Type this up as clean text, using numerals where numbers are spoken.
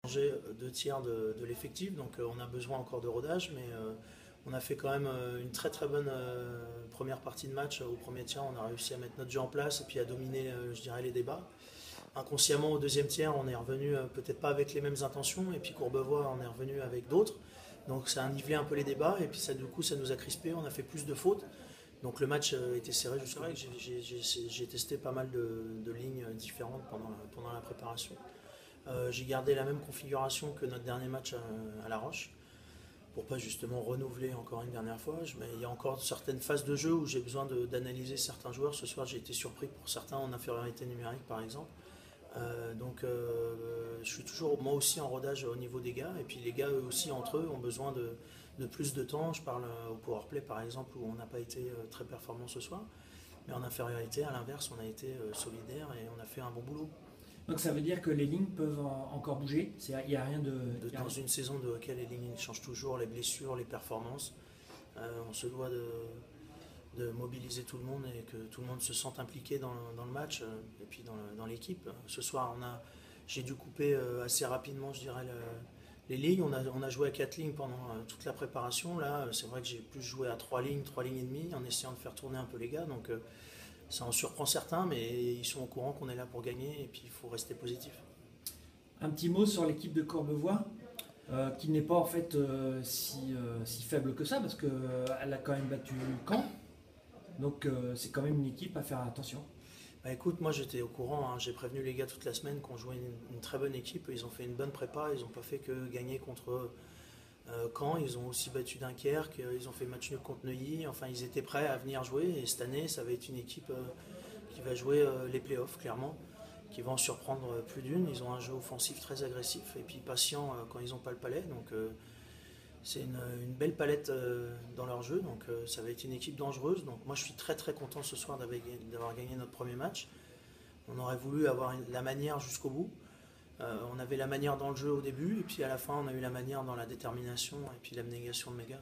changé 2 tiers de l'effectif, donc on a besoin encore de rodage, mais on a fait quand même une très très bonne première partie de match. Au premier tiers, on a réussi à mettre notre jeu en place et puis à dominer, je dirais, les débats. Inconsciemment, au deuxième tiers, on est revenu peut-être pas avec les mêmes intentions, et puis Courbevoie, on est revenu avec d'autres. Donc ça a nivelé un peu les débats, et puis ça, du coup, ça nous a crispé, on a fait plus de fautes. Donc le match était serré jusqu'à vrai que j'ai testé pas mal de lignes différentes pendant la préparation. J'ai gardé la même configuration que notre dernier match à La Roche, pour pas justement renouveler encore une dernière fois. Mais il y a encore certaines phases de jeu où j'ai besoin d'analyser certains joueurs. Ce soir, j'ai été surpris pour certains en infériorité numérique, par exemple. Je suis toujours moi aussi en rodage au niveau des gars, et puis les gars eux aussi entre eux ont besoin de plus de temps. Je parle au powerplay par exemple, où on n'a pas été très performant ce soir, mais en infériorité à l'inverse on a été solidaire et on a fait un bon boulot. Donc ça veut dire que les lignes peuvent encore bouger. Il n'y a rien de. Dans une saison de hockey, les lignes changent toujours, les blessures, les performances. On se doit de mobiliser tout le monde et que tout le monde se sente impliqué dans le match et puis dans l'équipe. Ce soir, j'ai dû couper assez rapidement, je dirais, les lignes. On a joué à 4 lignes pendant toute la préparation. Là, c'est vrai que j'ai plus joué à 3 lignes et demie, en essayant de faire tourner un peu les gars. Donc ça en surprend certains, mais ils sont au courant qu'on est là pour gagner et puis il faut rester positif. Un petit mot sur l'équipe de Courbevoie, qui n'est pas en fait si faible que ça, parce qu'elle a quand même battu Caen. Donc c'est quand même une équipe à faire attention. Bah écoute, moi j'étais au courant, hein. J'ai prévenu les gars toute la semaine qu'on jouait une très bonne équipe. Ils ont fait une bonne prépa, ils n'ont pas fait que gagner contre Caen, ils ont aussi battu Dunkerque, ils ont fait match nul contre Neuilly. Enfin, ils étaient prêts à venir jouer, et cette année ça va être une équipe qui va jouer les playoffs clairement, qui va en surprendre plus d'une. Ils ont un jeu offensif très agressif et puis patient quand ils n'ont pas le palais. Donc c'est une belle palette dans leur jeu, donc ça va être une équipe dangereuse. Donc moi je suis très très content ce soir d'avoir gagné notre premier match. On aurait voulu avoir la manière jusqu'au bout. On avait la manière dans le jeu au début, et puis à la fin on a eu la manière dans la détermination et puis l'abnégation de mes gars.